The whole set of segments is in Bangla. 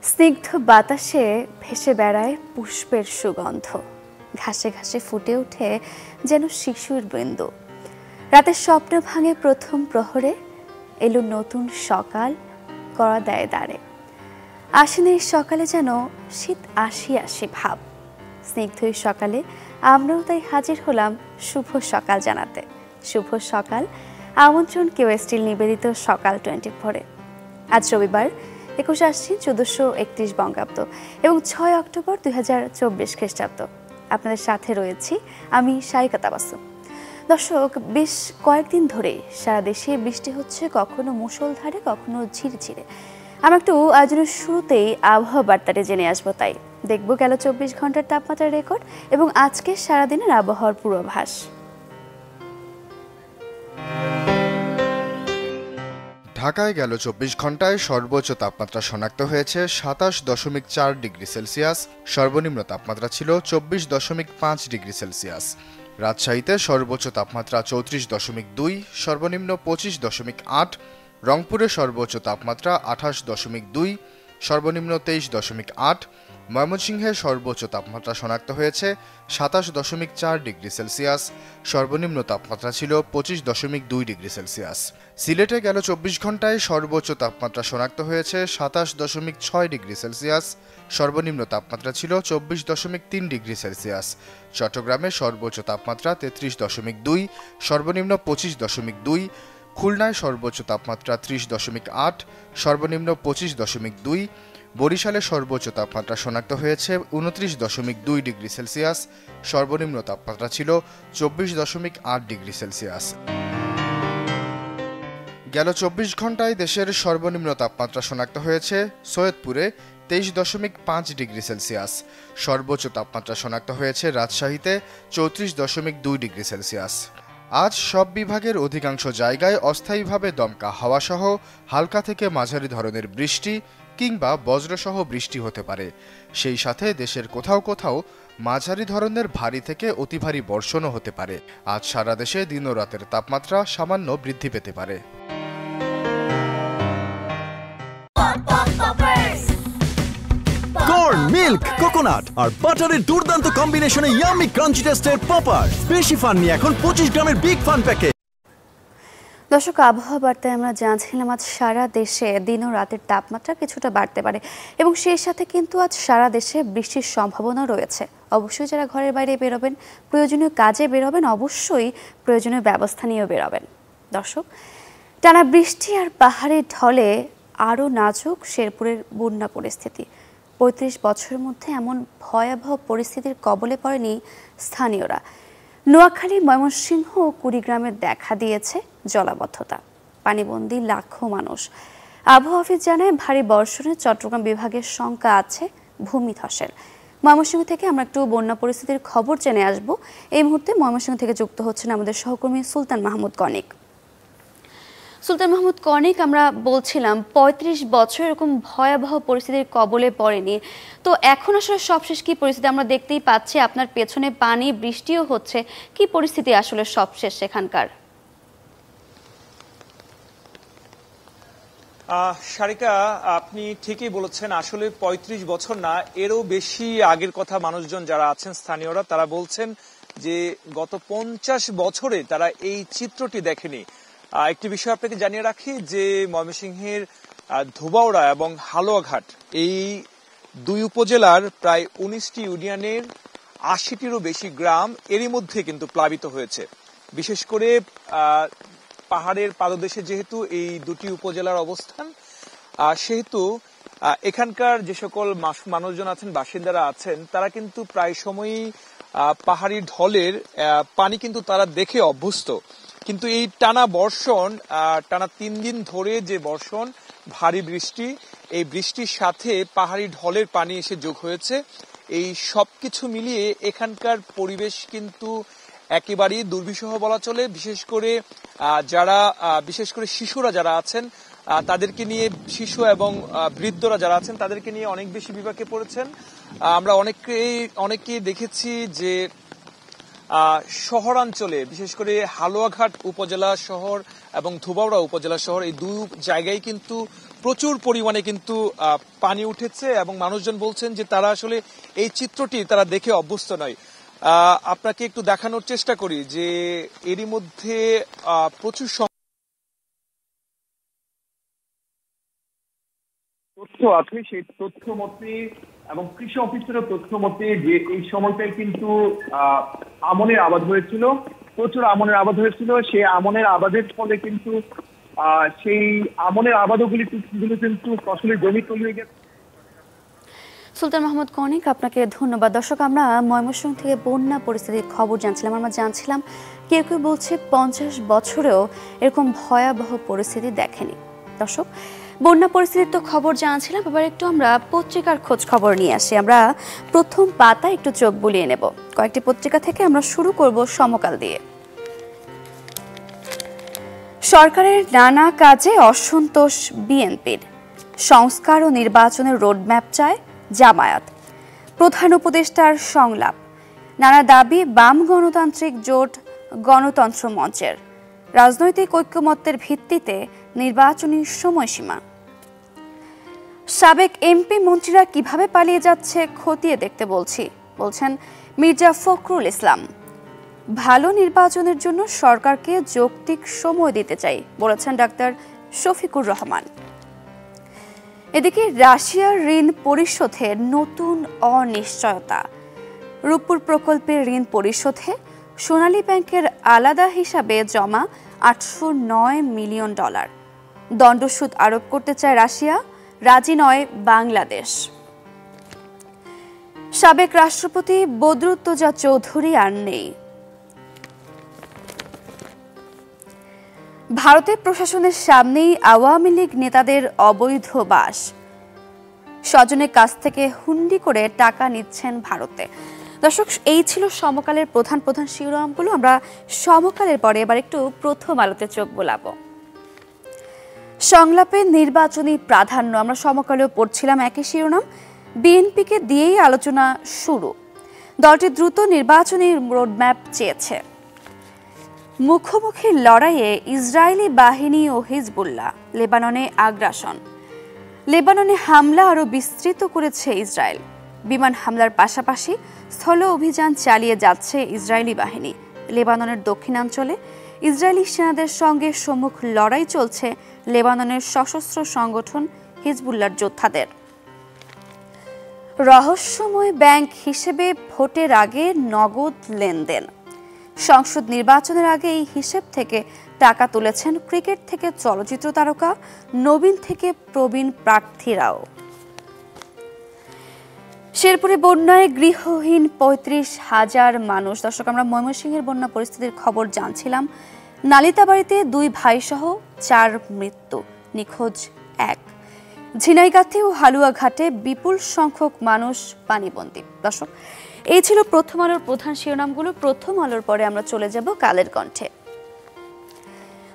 স্নিগ্ধ বাতাসে ভেসে বেড়ায় পুষ্পের সুগন্ধ, ঘাসে ঘাসে ফুটে ওঠে যেন শিশুর বৃন্দ। রাতের স্বপ্ন ভাঙে প্রথম প্রহরে, এলো নতুন সকাল করা দেয় দাঁড়ে। আসেন এই সকালে যেন শীত আসি আসি ভাব। স্নিগ্ধ এই সকালে আমরাও তাই হাজির হলাম শুভ সকাল জানাতে। শুভ সকাল আমন্ত্রণ কেওএসটির নিবেদিত সকাল 24-এ। আজ রবিবার 21 আশ্বিন 1431 বঙ্গাব্দ এবং 6 অক্টোবর 2024 খ্রিস্টাব্দ। আপনাদের সাথে রয়েছি আমি শাইকা তাবাসসুম। দর্শক, বেশ কয়েকদিন ধরে সারা দেশে বৃষ্টি হচ্ছে, কখনো মুষলধারে কখনো ঝিরঝিরে। আমরা একটু আয়োজনের শুরুতেই আবহাওয়া বার্তাটি জেনে আসবো, তাই দেখব গেল 24 ঘন্টার তাপমাত্রার রেকর্ড এবং আজকে সারাদিনের আবহাওয়ার পূর্বাভাস। ঢাকায় গেল 24 ঘন্টায় সর্বোচ্চ তাপমাত্রা শনাক্ত হয়েছে 27.4 ডিগ্রি সেলসিয়াস, সর্বনিম্ন তাপমাত্রা ছিল 24.5 ডিগ্রি সেলসিয়াস। রাজশাহীতে সর্বোচ্চ তাপমাত্রা 34.2, সর্বনিম্ন 25.8। রংপুরে সর্বোচ্চ তাপমাত্রা 28.2, সর্বনিম্ন 23.8। ময়মনসিংহে সর্বোচ্চ তাপমাত্রা শনাক্ত হয়েছে 27.4 ডিগ্রি সেলসিয়াস, সর্বনিম্ন তাপমাত্রা ছিল 25.2 ডিগ্রি সেলসিয়াস। সিলেটে গেল 24 ঘন্টায় সর্বোচ্চ তাপমাত্রা শনাক্ত হয়েছে 27.6 ডিগ্রি সেলসিয়াস, সর্বনিম্ন তাপমাত্রা ছিল 24.3 ডিগ্রি সেলসিয়াস। চট্টগ্রামে সর্বোচ্চ তাপমাত্রা 33.2, সর্বনিম্ন 25.2। খুলনায় সর্বোচ্চ তাপমাত্রা 30.8, সর্বনিম্ন 25.2। বরিশালে সর্বোচ্চ তাপমাত্রা শনাক্ত হয়েছে 29.2 ডিগ্রি সেলসিয়াস, সর্বনিম্ন তাপমাত্রা ছিল 24.8 ডিগ্রি সেলসিয়াস। গেল 24 ঘন্টায় দেশের সর্বনিম্ন তাপমাত্রা শনাক্ত হয়েছে সৈয়দপুরে 23.5 ডিগ্রি সেলসিয়াস, সর্বোচ্চ তাপমাত্রা শনাক্ত হয়েছে রাজশাহীতে 34.2 ডিগ্রি সেলসিয়াস। আজ সব বিভাগের অধিকাংশ জায়গায় অস্থায়ীভাবে দমকা হাওয়াসহ হালকা থেকে মাঝারি ধরনের বৃষ্টি কিংবা বজ্রসহ বৃষ্টি হতে পারে। সেই সাথে দেশের কোথাও কোথাও মাঝারি ধরনের ভারী থেকে অতি ভারী বর্ষণও হতে পারে। আজ সারা দেশে দিন ও রাতের তাপমাত্রা সামান্য বৃদ্ধি পেতে পারে। কর্ন, মিল্ক, কোকোনাট আর বাটারের দুর্দান্ত কম্বিনেশনে ইয়াম্মি ক্রাঞ্চি টেস্টের পপার। বেশি ফান নিয়ে এখন 25 গ্রামের বিগ ফান প্যাকেট। দর্শক, আবহাওয়া বার্তায় আমরা জানছিলাম আজ সারা দেশে দিন ও রাতের তাপমাত্রা কিছুটা বাড়তে পারে এবং সেই সাথে কিন্তু আজ সারা দেশে বৃষ্টির সম্ভাবনা রয়েছে। অবশ্যই যারা ঘরের বাইরে বেরোবেন, প্রয়োজনীয় কাজে বেরোবেন, অবশ্যই প্রয়োজনীয় ব্যবস্থা নিয়েও বেরোবেন। দর্শক, টানা বৃষ্টি আর পাহাড়ের ঢলে আরও নাজুক শেরপুরের বন্যা পরিস্থিতি। 35 বছরের মধ্যে এমন ভয়াবহ পরিস্থিতির কবলে পড়েনি স্থানীয়রা। নোয়াখালী, ময়মনসিংহ ও কুড়িগ্রামে দেখা দিয়েছে জলাবদ্ধতা, পানিবন্দী লাখো মানুষ। আবহাওয়া অফিস জানায় ভারী বর্ষণে চট্টগ্রাম বিভাগের শঙ্কা আছে ভূমিধসের। ময়মনসিংহ থেকে আমরা একটু বন্যা পরিস্থিতির খবর জেনে আসব। এই মুহূর্তে ময়মনসিংহ থেকে যুক্ত হচ্ছেন আমাদের সহকর্মী সুলতান মাহমুদ কনিক। সুলতান মাহমুদ কনিক, আমরা বলছিলাম 35 বছর এরকম ভয়াবহ পরিস্থিতির কবলে পড়েনি, তো এখন আসলে সবশেষ কি পরিস্থিতি? আমরা দেখতেই পাচ্ছি আপনার পেছনে পানি, বৃষ্টিও হচ্ছে, কি পরিস্থিতি আসলে সবশেষ সেখানকার? সারিকা, আপনি ঠিকই বলেছেন। আসলে 35 বছর না, এরও বেশি আগের কথা মানুষজন যারা আছেন, স্থানীয়রা, তারা বলছেন যে গত 50 বছরে তারা এই চিত্রটি দেখেনি। একটি বিষয় আপনাকে জানিয়ে রাখি যে ময়মনসিংহের ধোবাউড়া এবং হালুয়াঘাট, এই দুই উপজেলার প্রায় 19টি ইউনিয়নের 80টিরও বেশি গ্রাম এরই মধ্যে কিন্তু প্লাবিত হয়েছে। বিশেষ করে পাহাড়ের পাদদেশে যেহেতু এই দুটি উপজেলার অবস্থান, সেহেতু এখানকার যে সকল মানুষজন আছেন, বাসিন্দারা আছেন, তারা কিন্তু প্রায় সময়ই পাহাড়ি ঢলের পানি কিন্তু তারা দেখে অভ্যস্ত। কিন্তু এই টানা বর্ষণ, টানা 3 দিন ধরে যে বর্ষণ, ভারী বৃষ্টি, এই বৃষ্টির সাথে পাহাড়ি ঢলের পানি এসে যোগ হয়েছে। এই সবকিছু মিলিয়ে এখানকার পরিবেশ কিন্তু একেবারেই দুর্বিষহ বলা চলে। বিশেষ করে শিশুরা যারা আছেন তাদেরকে নিয়ে, শিশু এবং বৃদ্ধরা যারা আছেন তাদেরকে নিয়ে অনেক বেশি বিপাকে পড়েছেন। আমরা অনেকেই দেখেছি যে শহরাঞ্চলে, বিশেষ করে হালুয়াঘাট উপজেলা শহর এবং ধোবাউড়া উপজেলা শহর, এই দুই জায়গায় কিন্তু প্রচুর পরিমাণে কিন্তু পানি উঠেছে এবং মানুষজন বলছেন যে তারা আসলে এই চিত্রটি তারা দেখে অভ্যস্ত নয়। আপনাকে একটু দেখানোর চেষ্টা করি যে এরই মধ্যে প্রচুর তথ্য আছে, সেই তথ্য মতে এবং কৃষি অফিসের তথ্য মতে যে এই সময়টায় কিন্তু আমনের আবাদ হয়েছিল, প্রচুর আমনের আবাদ হয়েছিল। সেই আমনের আবাদের ফলে কিন্তু সেই আমনের আবাদগুলি কিন্তু ফসলের জমি তৈরি হয়ে গেছে। সুলতান মাহমুদ কনিক, আপনাকে ধন্যবাদ। দর্শক, আমরা ময়মনসিংহ থেকে বন্যা পরিস্থিতির খবর জানছিলাম। আমরা জানছিলাম কেউ কেউ বলছে 50 বছরেও এরকম ভয়াবহ পরিস্থিতি দেখেনি। দর্শক, বন্যা পরিস্থিতির তো খবর জানছিলাম, এবার একটু আমরা পত্রিকার খোঁজ খবর নিয়ে আসি। আমরা প্রথম পাতা একটু চোখ বুলিয়ে নেব। কয়েকটি পত্রিকা থেকে আমরা শুরু করব সমকাল দিয়ে। সরকারের নানা কাজে অসন্তোষ বিএনপির, সংস্কার ও নির্বাচনের রোডম্যাপ চায় জামায়াত, প্রধান উপদেষ্টার সংলাপ, নানা দাবি বাম গণতান্ত্রিক জোট গণতন্ত্র মঞ্চের, রাজনৈতিক ঐক্যমত্যের ভিত্তিতে নির্বাচনী সময়সীমা, সাবেক এমপি মন্ত্রীরা কিভাবে পালিয়ে যাচ্ছে খতিয়ে দেখতে বলছেন মির্জা ফখরুল ইসলাম, ভালো নির্বাচনের জন্য সরকারকে যৌক্তিক সময় দিতে চাই বলেছেন ডাক্তার শফিকুর রহমান। এদিকে রাশিয়ার ঋণ পরিশোধে নতুন অনিশ্চয়তা, রূপপুর প্রকল্পের ঋণ পরিশোধে সোনালী ব্যাংকের আলাদা হিসাবে জমা $809 মিলিয়ন, দণ্ডসুদ আরোপ করতে চায় রাশিয়া, রাজি নয় বাংলাদেশ। সাবেক রাষ্ট্রপতি বদরুদ্দোজা চৌধুরী আর নেই। ভারতের প্রশাসনের সামনেই আওয়ামী লীগ নেতাদের অবৈধ বাস, স্বজনের কাছ থেকে হুন্ডি করে টাকা নিচ্ছেন ভারতে। দর্শক, এই ছিল সমকালের প্রধান প্রধান শিরোনামগুলো। আমরা সমকালের পরে এবার একটু প্রথম আলোতে চোখ বোলাবো। সংলাপে নির্বাচনী প্রাধান্য, আমরা সমকালেও পড়ছিলাম একই শিরোনাম। বিএনপিকে দিয়েই আলোচনা শুরু, দলটি দ্রুত নির্বাচনী রোডম্যাপ চেয়েছে। মুখোমুখি লড়াইয়ে ইসরায়েলি বাহিনী ও হিজবুল্লাহ, লেবাননে আগ্রাসন, লেবাননে হামলা আরও বিস্তৃত করেছে ইসরায়েল, বিমান হামলার পাশাপাশি স্থল অভিযান চালিয়ে যাচ্ছে ইসরায়েলি বাহিনী। লেবাননের দক্ষিণাঞ্চলে ইসরায়েলি সেনাদের সঙ্গে সম্মুখ লড়াই চলছে লেবাননের সশস্ত্র সংগঠন হিজবুল্লাহর যোদ্ধাদের। রহস্যময় ব্যাংক হিসেবে ভোটের আগে নগদ লেনদেন, সংসদ নির্বাচনের আগে এই হিসেব থেকে টাকা তুলেছেন ক্রিকেট থেকে চলচ্চিত্র তারকা, নবীন থেকে প্রবীণ প্রার্থীরাও। শেরপুরে বন্যায় গৃহহীন 35,000 মানুষ। দর্শক, আমরা ময়মনসিংহের বন্যা পরিস্থিতির খবর জানছিলাম। নালিতাবাড়িতে 2 ভাইসহ 4 মৃত্যু, নিখোঁজ 1। ঝিনাইগাতি ও হালুয়াঘাটে বিপুল সংখ্যক মানুষ পানিবন্দী। দর্শক, এই ছিল প্রথম আলোর প্রধান শিরোনামগুলো। প্রথম আলোর পরে আমরা চলে যাব কালের কণ্ঠে।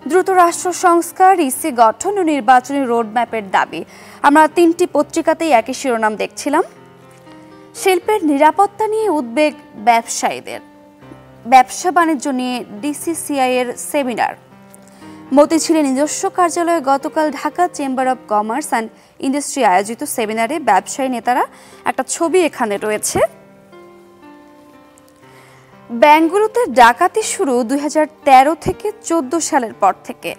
দ্রুত রাষ্ট্র সংস্কার, ইসি গঠন ও নির্বাচনী রোডম্যাপের দাবি। আমরা 3টি পত্রিকাতেই একই শিরোনাম দেখছিলাম। শিল্পের নিরাপত্তা নিয়ে উদ্বেগ ব্যবসায়ীদের, ব্যবসা বাণিজ্য নিয়ে ডিসিসিআই এর সেমিনার। মতিঝিলের নিজস্ব কার্যালয়ে গতকাল Dhaka chamber of commerce and industry আয়োজিত সেমিনারে ব্যবসায়ী নেতারা, একটা ছবি এখানে রয়েছে। ব্যাংকগুলোতে ডাকাতি শুরু 2013 থেকে 14 সালের পর থেকে।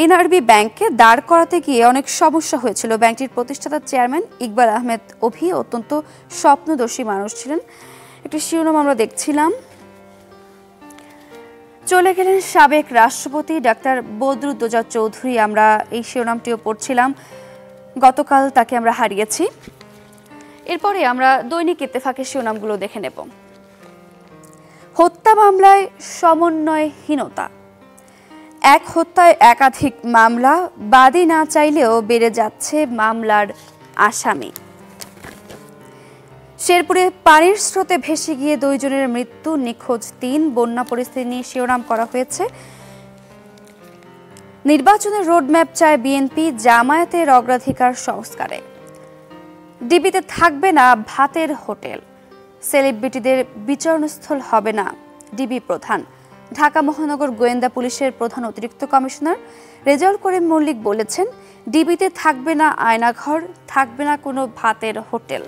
এনআরবি ব্যাংকে দাঁড় করাতে গিয়ে অনেক সমস্যা হয়েছিল। ব্যাংকটির প্রতিষ্ঠাতা চেয়ারম্যান ইকবাল আহমেদ অভি অত্যন্ত স্বপ্নদর্শী মানুষ ছিলেন। একটি শিরোনাম আমরা দেখছিলাম। চলে গেলেন সাবেক রাষ্ট্রপতি ডাক্তার বদরুদ্দোজা চৌধুরী। আমরা এই শিরোনামটিও পড়ছিলাম। গতকাল তাকে আমরা হারিয়েছি। এরপরে আমরা দৈনিক ইত্তেফাকের শিরোনামগুলো দেখে নেব। হত্যা মামলায় সমন্বয়হীনতা, এক হত্যায় একাধিক মামলা, বাদী না চাইলেও বেড়ে যাচ্ছে মামলার আসামি। শেরপুরে পানির স্রোতে ভেসে গিয়ে 2 জনের মৃত্যু, নিখোঁজ 3। বন্যা পরিস্থিতি নিয়ে শিরোনাম করা হয়েছে। নির্বাচনের রোডম্যাপ চায় বিএনপি, জামায়াতের অগ্রাধিকার সংস্কারে। ডিবিতে থাকবে না ভাতের হোটেল, সেলিব্রিটিদের বিচরণস্থল হবে না ডিবি প্রধান, ঢাকা মহানগর গোয়েন্দা পুলিশের প্রধান অতিরিক্ত কমিশনার রেজাউল করিম মল্লিক বলেছেন, ডিবিতে থাকবে না আয়নাঘর, থাকবে না কোনো ভাতের হোটেল।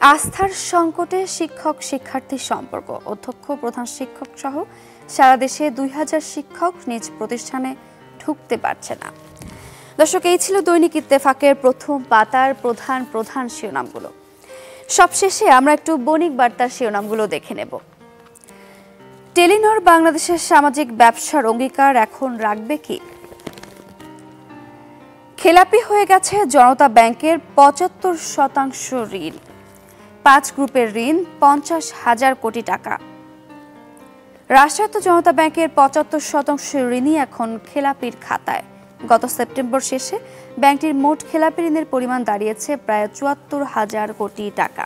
আস্থার সংকটে শিক্ষক শিক্ষার্থী সম্পর্ক। অধ্যক্ষ, প্রধান শিক্ষক সহ সারা দেশে 2000 শিক্ষক নিজ প্রতিষ্ঠানে ঢুকতে পারছে না। দর্শক, এই ছিল দৈনিক ইত্তেফাকের প্রথম পাতার প্রধান শিরোনামগুলো। সবশেষে আমরা একটু বণিক বার্তার শিরোনামগুলো দেখে নেব। টেলিনর বাংলাদেশের সামাজিক ব্যবসার অঙ্গীকার এখন রাখবে কি? খেলাপি হয়ে গেছে জনতা ব্যাংকের 75% ঋণ। 5 গ্রুপের ঋণ 50,000 কোটি টাকা। রাষ্ট্রায়ত্ত জনতা ব্যাংকের 75% ঋণই এখন খেলাপির খাতায়। গত সেপ্টেম্বর শেষে ব্যাংকটির মোট খেলাপি ঋণের পরিমাণ দাঁড়িয়েছে প্রায় 74,000 কোটি টাকা।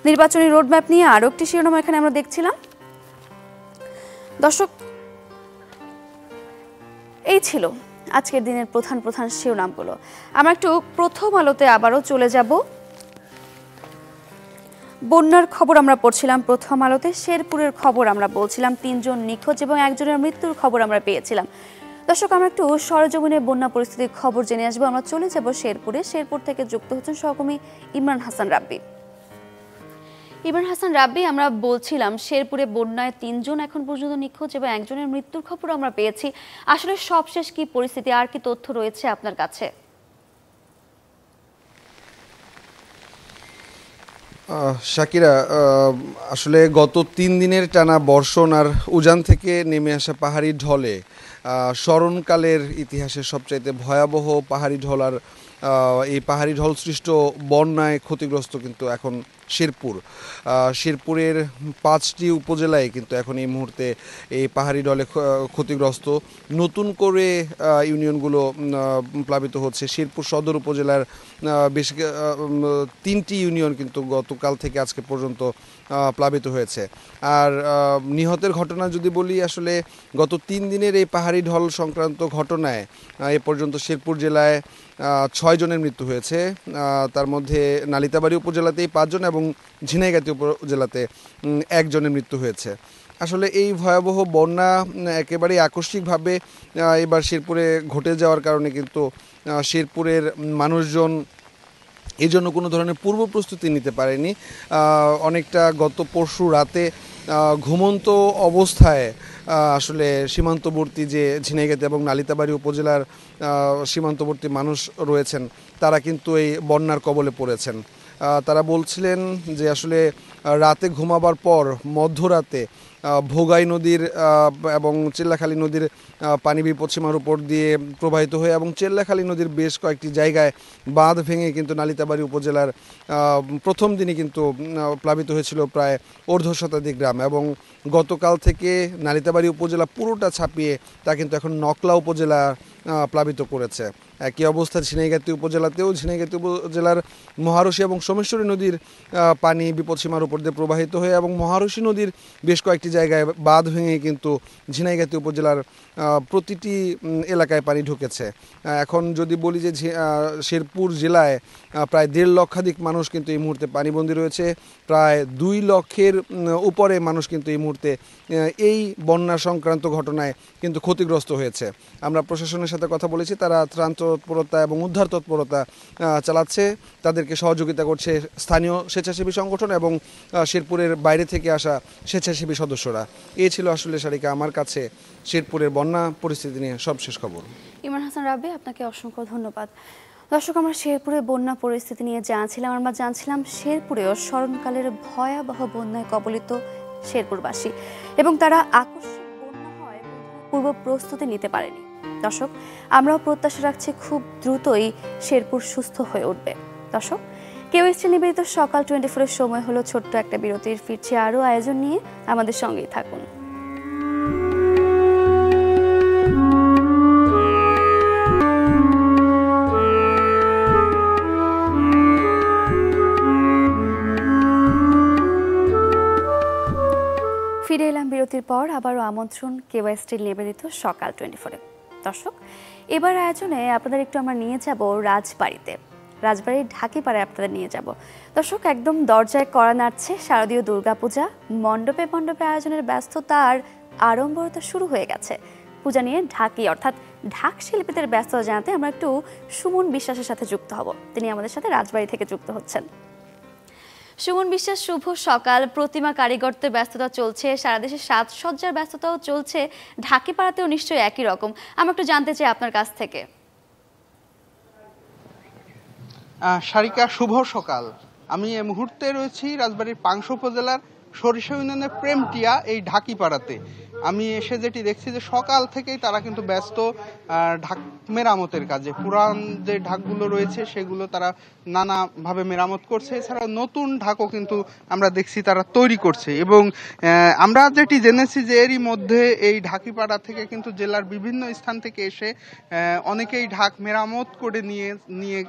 নির্বাচনী রোডম্যাপ নিয়ে আরও একটি শিরোনাম এখানে আমরা দেখছিলাম। দর্শক, এই ছিল আজকের দিনের প্রধান শিরোনামগুলো। আমরা একটু প্রথম আলোতে আবারও চলে যাব। বন্যার খবর আমরা পড়ছিলাম প্রথম আলোতে। শেরপুরের খবর আমরা বলছিলাম, 3 জন নিখোঁজ এবং 1 জনের মৃত্যুর খবর আমরা পেয়েছিলাম। দর্শক, আমরা একটু সরেজমিনে বন্যা পরিস্থিতির খবর জেনে আসবো। আমরা চলে যাব শেরপুরে। শেরপুর থেকে যুক্ত হচ্ছেন সহকর্মী ইমরান হাসান রাব্বি। আমরা বলছিলাম শেরপুরে বন্যায় 3 জন এখন পর্যন্ত নিখোঁজ এবং 1 জনের মৃত্যুর খবর আমরা পেয়েছি। আসলে সবশেষ কি পরিস্থিতি, আর কি তথ্য রয়েছে আপনার কাছে? শাকিরা, আসলে গত 3 দিনের টানা বর্ষণ আর উজান থেকে নেমে আসা পাহাড়ি ঢলে স্মরণকালের ইতিহাসের সবচাইতে ভয়াবহ পাহাড়ি ঢল আর এই পাহাড়ি ঢল সৃষ্ট বন্যায় ক্ষতিগ্রস্ত কিন্তু এখন শেরপুরের 5টি উপজেলায় কিন্তু এখন এই মুহূর্তে এই পাহাড়ি ঢলে ক্ষতিগ্রস্ত। নতুন করে ইউনিয়নগুলো প্লাবিত হচ্ছে। শেরপুর সদর উপজেলার বেশ 3টি ইউনিয়ন কিন্তু গতকাল থেকে আজকে পর্যন্ত প্লাবিত হয়েছে। আর নিহতের ঘটনা যদি বলি, আসলে গত 3 দিনের এই পাহাড়ি ঢল সংক্রান্ত ঘটনায় এ পর্যন্ত শেরপুর জেলায় 6 জনের মৃত্যু হয়েছে। তার মধ্যে নালিতাবাড়ী উপজেলাতেই 5 জন এবং ঝিনাইগাতী উপজেলাতে 1 জনের মৃত্যু হয়েছে। আসলে এই ভয়াবহ বন্যা একেবারেই আকস্মিকভাবে এবার শেরপুরে ঘটে যাওয়ার কারণে কিন্তু শেরপুরের মানুষজন এই জন্য কোনো ধরনের পূর্ব প্রস্তুতি নিতে পারেনি। অনেকটা গত পরশু রাতে ঘুমন্ত অবস্থায় আসলে সীমান্তবর্তী যে ঝিনাইগাতী এবং নালিতাবাড়ী উপজেলার সীমান্তবর্তী মানুষ রয়েছেন, তারা কিন্তু এই বন্যার কবলে পড়েছেন। তারা বলছিলেন যে আসলে রাতে ঘুমাবার পর মধ্যরাতে ভোগাই নদীর এবং চেল্লাখালী নদীর পানি বিপদসীমার উপর দিয়ে প্রবাহিত হয়ে এবং চেল্লাখালী নদীর বেশ কয়েকটি জায়গায় বাঁধ ভেঙে কিন্তু নালিতাবাড়ী উপজেলার প্রথম দিনই কিন্তু প্লাবিত হয়েছিল প্রায় 1/2 শতাধিক গ্রাম, এবং গতকাল থেকে নালিতাবাড়ী উপজেলা পুরোটা ছাপিয়ে তা কিন্তু এখন নকলা উপজেলা প্লাবিত করেছে। একই অবস্থা ঝিনাইগাতী উপজেলাতেও। ঝিনাইগাতী উপজেলার মহারশী এবং সোমেশ্বরী নদীর পানি বিপদসীমার উপর দিয়ে প্রবাহিত হয়ে এবং মহারশী নদীর বেশ কয়েকটি জায়গায় বাঁধ ভেঙে কিন্তু ঝিনাইগাতী উপজেলার প্রতিটি এলাকায় পানি ঢুকেছে। এখন যদি বলি যে শেরপুর জেলায় প্রায় 1.5 লক্ষাধিক মানুষ কিন্তু এই মুহূর্তে পানিবন্দী রয়েছে। প্রায় 2 লক্ষের উপরে মানুষ কিন্তু এই মুহূর্তে এই বন্যা সংক্রান্ত ঘটনায় কিন্তু ক্ষতিগ্রস্ত হয়েছে। আমরা প্রশাসনের সাথে কথা বলেছি, তারা ত্রাণ তৎপরতা এবং উদ্ধার তৎপরতা চালাচ্ছে। তাদেরকে সহযোগিতা করছে স্থানীয় স্বেচ্ছাসেবী সংগঠন এবং শেরপুরের বাইরে থেকে আসা স্বেচ্ছাসেবী সদস্যরা। এই ছিল আসলে সারিকা আমার কাছে শেরপুরের বন্যা পরিস্থিতি নিয়ে সবশেষ খবর। ইমরান হাসান রাব্বি, আপনাকে অসংখ্য ধন্যবাদ। দর্শক, আমরা শেরপুরের বন্যা পরিস্থিতি নিয়ে জানছিলাম শেরপুরেও স্মরণকালের ভয়াবহ বন্যায় কবলিত শেরপুরবাসী এবং তারা আকস্মিক বন্যা হয় পূর্ব প্রস্তুতি নিতে পারেনি। দর্শক, আমরাও প্রত্যাশা রাখছি খুব দ্রুতই শেরপুর সুস্থ হয়ে উঠবে। দর্শক, কেওএসটি নিবেদিত সকাল 24-এর সময় হলো ছোট্ট একটা বিরতির। ফিরছি আরও আয়োজন নিয়ে, আমাদের সঙ্গেই থাকুন। ফিরে এলাম বিরতির পর। আবারও আমন্ত্রণ কেওএসটি নিবেদিত সকাল 24-এ। দর্শক, এবার আয়োজনে আপনাদের একটু আমরা নিয়ে যাব রাজবাড়িতে। রাজবাড়ির ঢাকিপাড়ায় আপনাদের নিয়ে যাব। দর্শক, একদম দরজায় কড়া নাড়ছে শারদীয় দুর্গাপূজা। মণ্ডপে মণ্ডপে আয়োজনের ব্যস্ততা আর আড়ম্বরতা শুরু হয়ে গেছে। পূজা নিয়ে ঢাকি অর্থাৎ ঢাক শিল্পীদের ব্যস্ততা জানাতে আমরা একটু সুমন বিশ্বাসের সাথে যুক্ত হব। তিনি আমাদের সাথে রাজবাড়ি থেকে যুক্ত হচ্ছেন। সুমন বিশ্বাস, শুভ সকাল। প্রতিমা কারিগরদের ব্যস্ততা চলছে, সারা দেশে সাজসজ্জার ব্যস্ততাও চলছে, ঢাকিপাড়াতেও নিশ্চয়ই একই রকম। আমরা একটু জানতে চাই আপনার কাছ থেকে। সারিকা, শুভ সকাল। আমি এই মুহূর্তে রয়েছি রাজবাড়ীর পাংশা উপজেলার সরিষা ইউনিয়নের প্রেমটিয়া এই ঢাকিপাড়াতে। আমি এসে যেটি দেখছি যে সকাল থেকেই তারা কিন্তু ব্যস্ত ঢাক মেরামতের কাজে। পুরান যে ঢাকগুলো রয়েছে সেগুলো তারা নানাভাবে মেরামত করছে, এছাড়াও নতুন ঢাকও কিন্তু আমরা দেখছি তারা তৈরি করছে। এবং আমরা যেটি জেনেছি যে এরই মধ্যে এই ঢাকিপাড়া থেকে কিন্তু জেলার বিভিন্ন স্থান থেকে এসে অনেকেই ঢাক মেরামত করে নিয়ে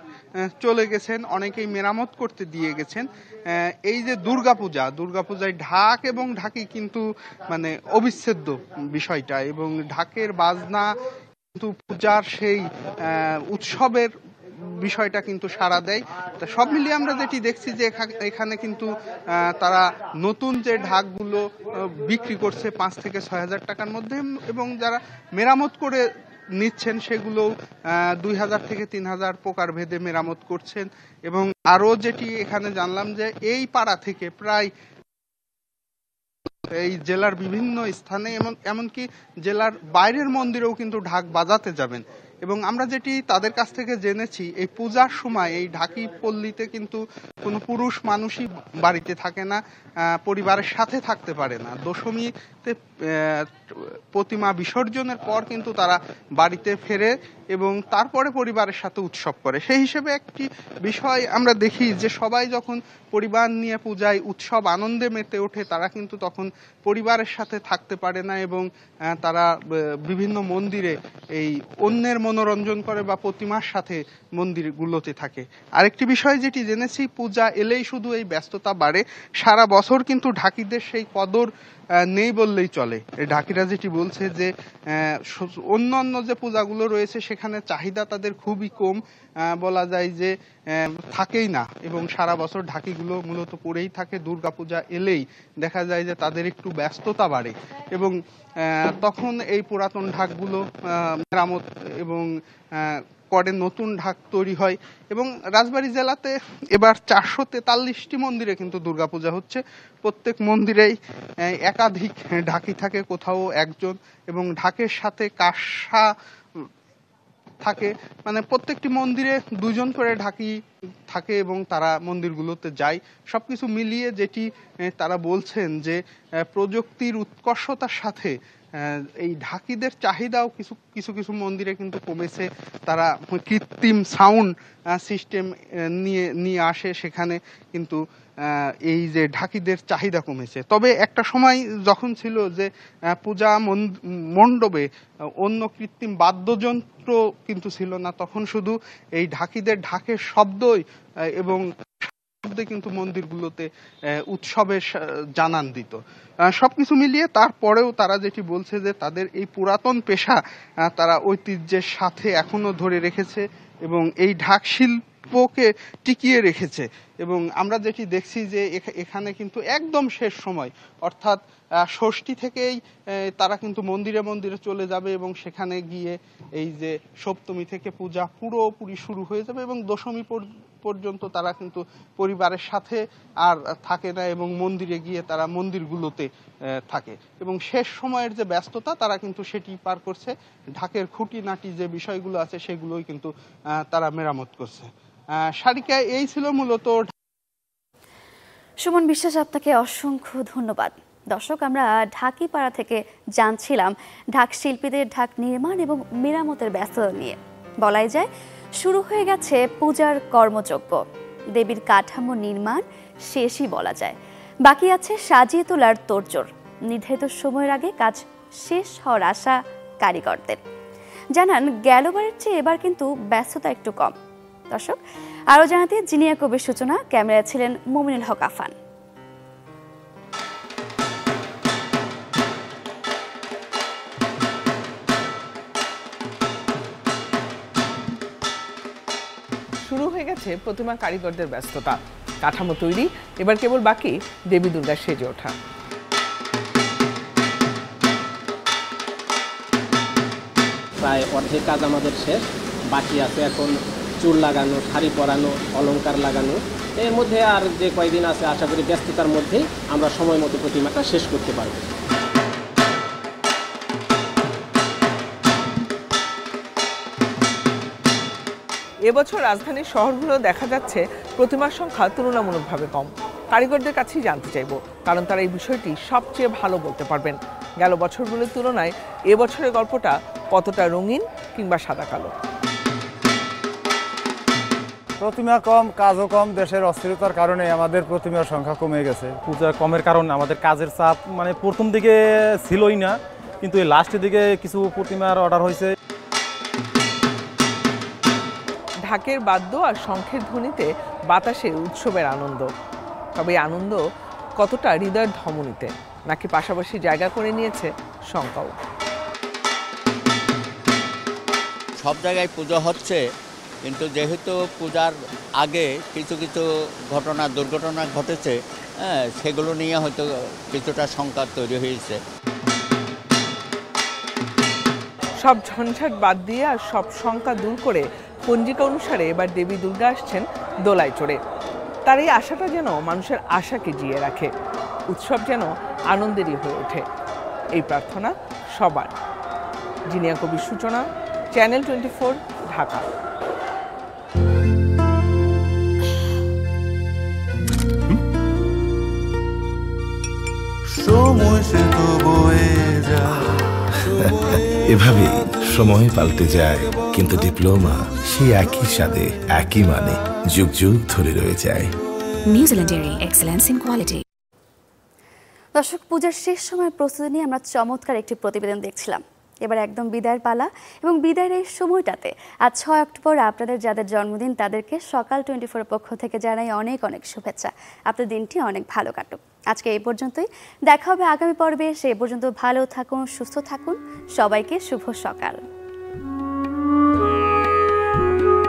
চলে গেছেন, অনেকেই মেরামত করতে দিয়ে গেছেন। এই যে দুর্গাপূজায় ঢাক এবং ঢাকি কিন্তু মানে অবিচ্ছেদ্য বিষয়টা, এবং ঢাকের বাজনা কিন্তু পূজার সেই উৎসবের বিষয়টা কিন্তু সাড়া দেয়। তা সব মিলিয়ে আমরা যেটি দেখছি যে এখানে কিন্তু তারা নতুন যে ঢাকগুলো বিক্রি করছে 5 থেকে 6 হাজার টাকার মধ্যে, এবং যারা মেরামত করে নিচ্ছেন সেগুলো 2000 থেকে 3000 প্রকার ভেদে মেরামত করছেন। এবং আরো যেটি এখানে জানলাম যে এই পাড়া থেকে প্রায় এই জেলার বিভিন্ন স্থানে এমনকি জেলার বাইরের মন্দিরেও কিন্তু ঢাক বাজাতে যাবেন। এবং আমরা যেটি তাদের কাছ থেকে জেনেছি, এই পূজার সময় এই ঢাকি পল্লীতে কিন্তু কোনো পুরুষ মানুষই বাড়িতে থাকে না, পরিবারের সাথে থাকতে পারে না। দশমীতে প্রতিমা বিসর্জনের পর কিন্তু তারা বাড়িতে ফেরে এবং তারপরে পরিবারের সাথে উৎসব করে। সেই হিসেবে একটি বিষয় আমরা দেখি যে সবাই যখন পরিবার নিয়ে পূজায় উৎসব আনন্দে মেতে ওঠে, তারা কিন্তু তখন পরিবারের সাথে থাকতে পারে না এবং তারা বিভিন্ন মন্দিরে এই অন্যের মনোরঞ্জন করে বা প্রতিমার সাথে মন্দিরগুলোতে থাকে। আরেকটি বিষয় যেটি জেনেছি, পূজা এলেই শুধু এই ব্যস্ততা বাড়ে, সারা বছর কিন্তু ঢাকিদের সেই কদর নেই বললেই চলে। ঢাকিরা যেটি বলছে যে অন্যান্য যে পূজাগুলো রয়েছে সেখানে চাহিদা তাদের খুবই কম, বলা যায় যে থাকেই না, এবং সারা বছর ঢাকিগুলো মূলত পড়েই থাকে। দুর্গাপূজা এলেই দেখা যায় যে তাদের একটু ব্যস্ততা বাড়ে এবং তখন এই পুরাতন ঢাকগুলো মেরামত এবং করে নতুন ঢাক তৈরি হয়। এবং রাজবাড়ী জেলাতে এবার 443টি মন্দিরে কিন্তু দুর্গাপূজা হচ্ছে। প্রত্যেক মন্দিরেই একাধিক ঢাকি থাকে, কোথাও একজন, এবং ঢাকের সাথে কাঁসা থাকে, মানে প্রত্যেকটি মন্দিরে 2 জন করে ঢাকি থাকে এবং তারা মন্দিরগুলোতে যায়। সবকিছু মিলিয়ে যেটি তারা বলছেন যে প্রযুক্তির উৎকর্ষতার সাথে এই ঢাকিদের চাহিদাও কিছু মন্দিরে কিন্তু কমেছে। তারা কৃত্রিম সাউন্ড সিস্টেম নিয়ে আসে, সেখানে কিন্তু এই যে ঢাকিদের চাহিদা কমেছে। তবে একটা সময় যখন ছিল যে পূজা মণ্ডপে অন্য কৃত্রিম বাদ্যযন্ত্র কিন্তু ছিল না, তখন শুধু এই ঢাকিদের ঢাকের শব্দই এবং কিন্তু মন্দিরগুলোতে উৎসবের জানান দিত। সবকিছু মিলিয়ে তারপরেও তারা যেটি বলছে যে তাদের এই পুরাতন পেশা তারা ঐতিহ্যের সাথে এখনো ধরে রেখেছে এবং এই ঢাক শিল্পকে টিকিয়ে রেখেছে। এবং আমরা যেটি দেখছি যে এখানে কিন্তু একদম শেষ সময়, অর্থাৎ ষষ্ঠী থেকেই তারা কিন্তু মন্দিরে মন্দিরে চলে যাবে এবং সেখানে গিয়ে এই যে সপ্তমী থেকে পূজা পুরোপুরি শুরু হয়ে যাবে এবং দশমী পর্যন্ত তারা কিন্তু পরিবারের সাথে আর থাকে না এবং মন্দিরে গিয়ে তারা মন্দিরগুলোতে থাকে। এবং শেষ সময়ের যে ব্যস্ততা তারা কিন্তু সেটি পার করছে, ঢাকের খুঁটিনাটি যে বিষয়গুলো আছে সেগুলোই কিন্তু তারা মেরামত করছে। সারিকা, এই ছিল মূলত। সুমন বিশ্বাস, আপনাকে অসংখ্য ধন্যবাদ। দর্শক, আমরা ঢাকিপাড়া থেকে জানছিলাম ঢাক শিল্পীদের ঢাক নির্মাণ এবং মেরামতের ব্যস্ততা নিয়ে। বলাই যায় শুরু হয়ে গেছে পূজার কর্মযজ্ঞ। দেবীর কাঠামো নির্মাণ শেষই বলা যায়, বাকি আছে সাজিয়ে তোলার তোড়জোড়। নির্ধারিত সময়ের আগে কাজ শেষ হওয়ার আশা কারিগরদের। জানান গেলবারের চেয়ে এবার কিন্তু ব্যস্ততা একটু কম। দর্শক, আরও জানাতে জিনিয়া কবির সূচনা, ক্যামেরা ছিলেন মুমিনুল হক আফান। শুরু হয়ে গেছে বাড়ছে প্রতিমা কারিগরদের ব্যস্ততা। কাঠামো তৈরি, এবার কেবল বাকি দেবী দুর্গার সেজে ওঠা। প্রায় অর্ধেক কাজ আমাদের শেষ, বাকি আছে এখন চুল লাগানো, শাড়ি পরানো, অলংকার লাগানো। এর মধ্যে আর যে কয়েকদিন আছে আশা করি ব্যস্ততার মধ্যেই আমরা সময় মতো প্রতিমাটা শেষ করতে পারব। এবছর রাজধানীর শহরগুলো দেখা যাচ্ছে প্রতিমার সংখ্যা তুলনামূলকভাবে কম। কারিগরদের কাছেই জানতে চাইব, কারণ তারা এই বিষয়টি সবচেয়ে ভালো বলতে পারবেন। গেল বছরগুলোর তুলনায় এবছরের গল্পটা কতটা রঙিন কিংবা সাদা কালো। প্রতিমা কম, কাজও কম, দেশের অস্থিরতার কারণে আমাদের প্রতিমার সংখ্যা কমে গেছে। পূজা কমের কারণে আমাদের কাজের চাপ মানে প্রথম দিকে ছিলই না, কিন্তু এই লাস্টের দিকে কিছু প্রতিমার অর্ডার হয়েছে। ঢাকের বাদ্য আর শঙ্খের ধ্বনিতে বাতাসে উৎসবের আনন্দ। তবে এই আনন্দ কতটা হৃদয়ের ধমনীতে, নাকি পাশাপাশি জায়গা করে নিয়েছে শঙ্কাও। সব জায়গায় পুজো হচ্ছে, কিন্তু যেহেতু পূজার আগে কিছু কিছু দুর্ঘটনা ঘটেছে, সেগুলো নিয়ে হয়তো কিছুটা শঙ্কা তৈরি হয়েছে। সব ঝঞ্ঝাট বাদ দিয়ে আর সব শঙ্কা দূর করে পঞ্জিকা অনুসারে এবার দেবী দুর্গা আসছেন দোলায় চড়ে। তার এই আশাটা যেন মানুষের আশাকে জিয়ে রাখে, উৎসব যেন আনন্দেরই হয়ে ওঠে, এই প্রার্থনা সবার। জিনিয়া কবির সূচনা, চ্যানেল 24, ঢাকা। এভাবে সময় পাল্টে যায়, কিন্তু ডিপ্লোমা সেই একই স্বাদে, একই মানে যুগ যুগ ধরে রয়ে যায়। New Zealand dairy, excellence in quality. দর্শক, পূজার শেষ সময়ের প্রস্তুতি নিয়ে আমরা চমৎকার একটি প্রতিবেদন দেখছিলাম। এবার একদম বিদায়ের পালা, এবং বিদায়ের এই সময়টাতে আজ 6 অক্টোবর আপনাদের যাদের জন্মদিন তাদেরকে সকাল 24 পক্ষ থেকে জানাই অনেক অনেক শুভেচ্ছা। আপনার দিনটি অনেক ভালো কাটুক। আজকে এই পর্যন্তই, দেখা হবে আগামী পর্বে। সে পর্যন্ত ভালো থাকুন, সুস্থ থাকুন। সবাইকে শুভ সকাল।